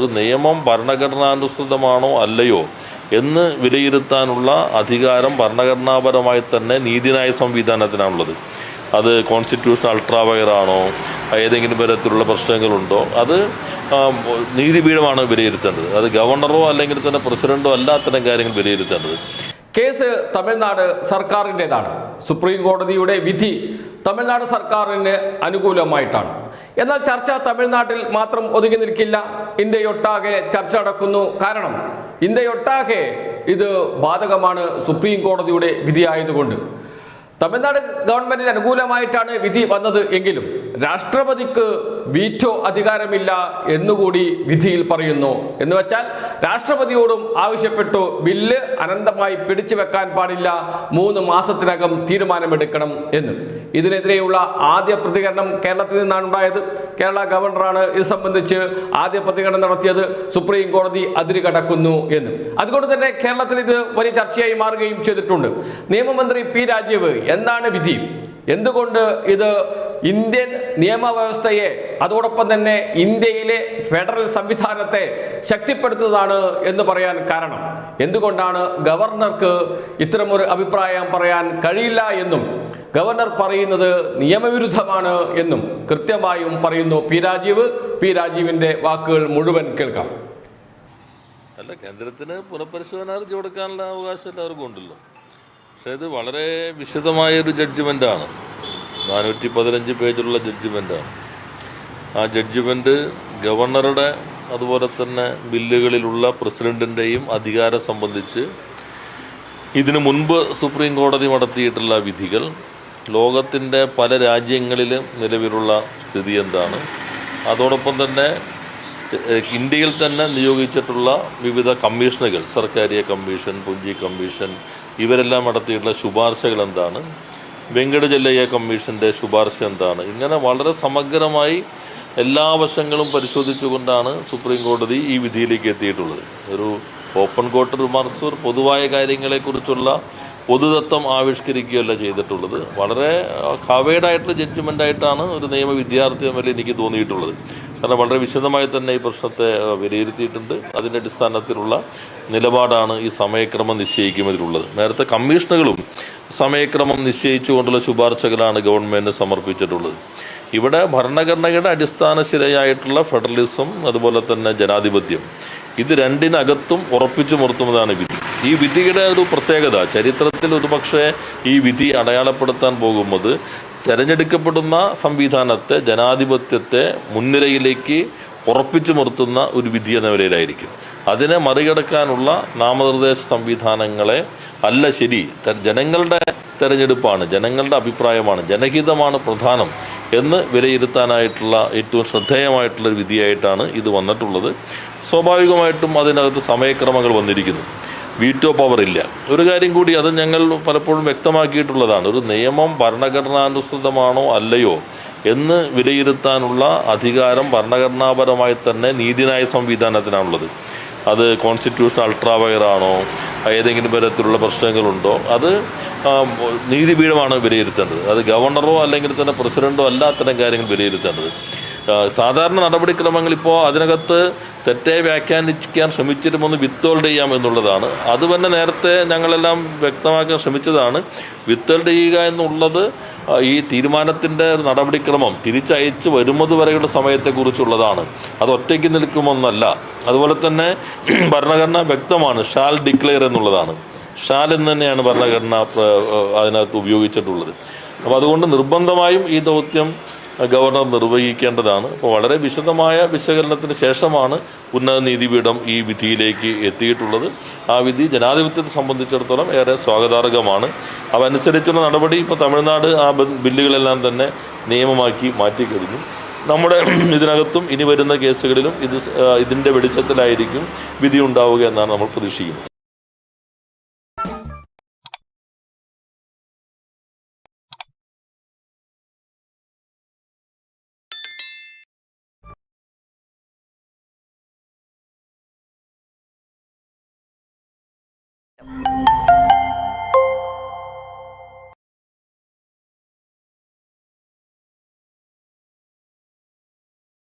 ഒരു നിയമം ഭരണഘടനാനുസൃതമാണോ അല്ലയോ എന്ന് വിലയിരുത്താനുള്ള അധികാരം ഭരണഘടനാപരമായി തന്നെ നീതിന്യായ സംവിധാനത്തിനാണുള്ളത്. അത് കോൺസ്റ്റിറ്റ്യൂഷൻ അൾട്രാവയറാണോ, ഏതെങ്കിലും തരത്തിലുള്ള പ്രശ്നങ്ങളുണ്ടോ, അത് നീതിപീഠമാണ് വിലയിരുത്തേണ്ടത്. അത് ഗവർണറോ അല്ലെങ്കിൽ തന്നെ പ്രസിഡന്റോ അല്ല അത്തരം കാര്യങ്ങൾ വിലയിരുത്തേണ്ടത്. കേസ് തമിഴ്നാട് സർക്കാരിൻ്റെതാണ്. സുപ്രീം കോടതിയുടെ വിധി തമിഴ്നാട് സർക്കാരിന് അനുകൂലമായിട്ടാണ്. എന്നാൽ ചർച്ച തമിഴ്നാട്ടിൽ മാത്രം ഒതുങ്ങി നിൽക്കില്ല. ഇന്ത്യയൊട്ടാകെ ചർച്ച നടക്കുന്നു. കാരണം ഇന്ത്യയൊട്ടാകെ ഇത് ബാധകമാണ് സുപ്രീം കോടതിയുടെ വിധിയായതുകൊണ്ട്. തമിഴ്നാട് ഗവൺമെന്റിന് അനുകൂലമായിട്ടാണ് വിധി വന്നത് എങ്കിലും രാഷ്ട്രപതിക്ക് വീറ്റോ അധികാരമില്ല എന്നുകൂടി വിധിയിൽ പറയുന്നു. എന്ന് വെച്ചാൽ രാഷ്ട്രപതിയോടും ആവശ്യപ്പെട്ടു ബില്ല് അനന്തമായി പിടിച്ചു വെക്കാൻ പാടില്ല, 3 മാസത്തിനകം തീരുമാനമെടുക്കണം എന്ന്. ഇതിനെതിരെയുള്ള ആദ്യ പ്രതികരണം കേരളത്തിൽ നിന്നാണ് ഉണ്ടായത്. കേരള ഗവർണറാണ് ഇത് സംബന്ധിച്ച് ആദ്യ പ്രതികരണം നടത്തിയത്. സുപ്രീം കോടതി അതിര് കടക്കുന്നു എന്ന്. അതുകൊണ്ട് തന്നെ കേരളത്തിൽ ഇത് വലിയ ചർച്ചയായി മാറുകയും ചെയ്തിട്ടുണ്ട്. നിയമമന്ത്രി പി രാജീവ് എന്താണ് വിധി, എന്തുകൊണ്ട് ഇത് ഇന്ത്യൻ നിയമവ്യവസ്ഥയെ അതോടൊപ്പം തന്നെ ഇന്ത്യയിലെ ഫെഡറൽ സംവിധാനത്തെ ശക്തിപ്പെടുത്തുന്നതാണ് എന്ന് പറയാൻ കാരണം, എന്തുകൊണ്ടാണ് ഗവർണർക്ക് ഇത്തരമൊരു അഭിപ്രായം പറയാൻ കഴിയില്ല എന്നും ഗവർണർ പറയുന്നത് നിയമവിരുദ്ധമാണ് എന്നും കൃത്യമായും പറയുന്നു പി രാജീവ്. പി രാജീവിന്റെ വാക്കുകൾ മുഴുവൻ കേൾക്കാം. അല്ല, കേന്ദ്രത്തിന് പുനഃപരിശോധന ഹർജി കൊടുക്കാനുള്ള അവകാശം എല്ലാവർക്കും ഉണ്ടല്ലോ. പക്ഷേ ഇത് വളരെ വിശദമായൊരു ജഡ്ജ്മെൻ്റാണ്. 415 പേജുള്ള ജഡ്ജ്മെൻ്റാണ്. ആ ജഡ്ജ്മെൻറ്റ് ഗവർണറുടെ അതുപോലെ തന്നെ ബില്ലുകളിലുള്ള പ്രസിഡൻറ്റിൻ്റെയും അധികാരം സംബന്ധിച്ച് ഇതിനു മുൻപ് സുപ്രീം കോടതി നടത്തിയിട്ടുള്ള വിധികൾ, ലോകത്തിൻ്റെ പല രാജ്യങ്ങളിലും നിലവിലുള്ള സ്ഥിതി എന്താണ്, അതോടൊപ്പം തന്നെ ഇന്ത്യയിൽ തന്നെ നിയോഗിച്ചിട്ടുള്ള വിവിധ കമ്മീഷനുകൾ, സർക്കാരിയ കമ്മീഷൻ, പുഞ്ചി കമ്മീഷൻ, ഇവരെല്ലാം നടത്തിയിട്ടുള്ള ശുപാർശകൾ എന്താണ്, വെങ്കടചെല്ലയ്യ കമ്മീഷൻ്റെ ശുപാർശ എന്താണ്, ഇങ്ങനെ വളരെ സമഗ്രമായി എല്ലാ വശങ്ങളും പരിശോധിച്ചുകൊണ്ടാണ് സുപ്രീം കോടതി ഈ വിധിയിലേക്ക് എത്തിയിട്ടുള്ളത്. ഒരു ഓപ്പൺ കോർട്ട് റിമാർക്സ്, പൊതുവായ കാര്യങ്ങളെക്കുറിച്ചുള്ള പൊതുതത്വം ആവിഷ്കരിക്കുകയല്ല ചെയ്തിട്ടുള്ളത്. വളരെ കവേഡായിട്ടുള്ള ജഡ്ജ്മെൻ്റായിട്ടാണ് ഒരു നിയമ വിദ്യാർത്ഥി തമ്മിൽ എനിക്ക് തോന്നിയിട്ടുള്ളത്. കാരണം വളരെ വിശദമായി തന്നെ ഈ പ്രശ്നത്തെ വിലയിരുത്തിയിട്ടുണ്ട്. അതിൻ്റെ അടിസ്ഥാനത്തിലുള്ള നിലപാടാണ് ഈ സമയക്രമം നിശ്ചയിക്കുന്നതിലുള്ളത്. നേരത്തെ കമ്മീഷനുകളും സമയക്രമം നിശ്ചയിച്ചുകൊണ്ടുള്ള ശുപാർശകളാണ് ഗവൺമെൻറ്റിന് സമർപ്പിച്ചിട്ടുള്ളത്. ഇവിടെ ഭരണഘടനയുടെ അടിസ്ഥാന ശിലയായിട്ടുള്ള ഫെഡറലിസം, അതുപോലെ തന്നെ ജനാധിപത്യം, ഇത് രണ്ടിനകത്തും ഉറപ്പിച്ചു നിർത്തുന്നതാണ് വിധി. ഈ വിധിയുടെ ഒരു പ്രത്യേകത, ചരിത്രത്തിൽ ഒരുപക്ഷെ ഈ വിധി അടയാളപ്പെടുത്താൻ പോകുന്നത് തിരഞ്ഞെടുക്കപ്പെടുന്ന സംവിധാനത്തെ, ജനാധിപത്യത്തെ മുൻനിരയിലേക്ക് ഉറപ്പിച്ചു നിർത്തുന്ന ഒരു വിധി എന്ന നിലയിലായിരിക്കും. അതിനെ മറികടക്കാനുള്ള നാമനിർദ്ദേശ സംവിധാനങ്ങളെ അല്ല ശരി, ജനങ്ങളുടെ തെരഞ്ഞെടുപ്പാണ്, ജനങ്ങളുടെ അഭിപ്രായമാണ്, ജനഹിതമാണ് പ്രധാനം എന്ന് വിലയിരുത്താനായിട്ടുള്ള ഏറ്റവും ശ്രദ്ധേയമായിട്ടുള്ളൊരു വിധിയായിട്ടാണ് ഇത് വന്നിട്ടുള്ളത്. സ്വാഭാവികമായിട്ടും അതിനകത്ത് സമയക്രമങ്ങൾ വന്നിരിക്കുന്നു. വീറ്റോ പവർ ഇല്ല. ഒരു കാര്യം കൂടി, അത് ഞങ്ങൾ പലപ്പോഴും വ്യക്തമാക്കിയിട്ടുള്ളതാണ്. ഒരു നിയമം ഭരണഘടനാനുസൃതമാണോ അല്ലയോ എന്ന് വിലയിരുത്താനുള്ള അധികാരം ഭരണഘടനാപരമായി തന്നെ നീതിന്യായ സംവിധാനത്തിനാണുള്ളത്. അത് കോൺസ്റ്റിറ്റ്യൂഷൻ അൾട്രാവയറാണോ, ഏതെങ്കിലും തരത്തിലുള്ള പ്രശ്നങ്ങളുണ്ടോ, അത് നീതിപീഠമാണ് വിലയിരുത്തേണ്ടത്. അത് ഗവർണറോ അല്ലെങ്കിൽ തന്നെ പ്രസിഡന്റോ അല്ല അത്തരം കാര്യങ്ങൾ വിലയിരുത്തേണ്ടത്. സാധാരണ നടപടിക്രമങ്ങൾ ഇപ്പോൾ അതിനകത്ത് തെറ്റായി വ്യാഖ്യാനിക്കാൻ ശ്രമിച്ചിരുമെന്ന് വിത്തോൾഡ് ചെയ്യാം എന്നുള്ളതാണ്. അത് തന്നെ നേരത്തെ ഞങ്ങളെല്ലാം വ്യക്തമാക്കാൻ ശ്രമിച്ചതാണ്. വിത്തോൾഡ് ചെയ്യുക എന്നുള്ളത് ഈ തീരുമാനത്തിൻ്റെ നടപടിക്രമം തിരിച്ചയച്ച് വരുന്നത് വരെയുള്ള സമയത്തെക്കുറിച്ചുള്ളതാണ്. അത് ഒറ്റയ്ക്ക് നിൽക്കുമെന്നല്ല. അതുപോലെ തന്നെ ഭരണഘടന വ്യക്തമാണ്, ഷാൽ ഡിക്ലെയർ എന്നുള്ളതാണ്. ഷാൽ എന്ന് തന്നെയാണ് ഭരണഘടന അതിനകത്ത് ഉപയോഗിച്ചിട്ടുള്ളത്. അപ്പോൾ അതുകൊണ്ട് നിർബന്ധമായും ഈ ദൗത്യം ഗവർണർ നിർവഹിക്കേണ്ടതാണ്. അപ്പോൾ വളരെ വിശദമായ വിശകലനത്തിന് ശേഷമാണ് ഉന്നത നീതിപീഠം ഈ വിധിയിലേക്ക് എത്തിയിട്ടുള്ളത്. ആ വിധി ജനാധിപത്യത്തെ സംബന്ധിച്ചിടത്തോളം ഏറെ സ്വാഗതാർഹമാണ്. അതനുസരിച്ചുള്ള നടപടി ഇപ്പോൾ തമിഴ്നാട് ആ ബില്ലുകളെല്ലാം തന്നെ നിയമമാക്കി മാറ്റിക്കഴിഞ്ഞു. നമ്മുടെ ഇതിനകത്തും ഇനി വരുന്ന കേസുകളിലും ഇതിൻ്റെ വെളിച്ചത്തിലായിരിക്കും വിധി ഉണ്ടാവുക എന്നാണ് നമ്മൾ പ്രതീക്ഷിക്കുന്നത്.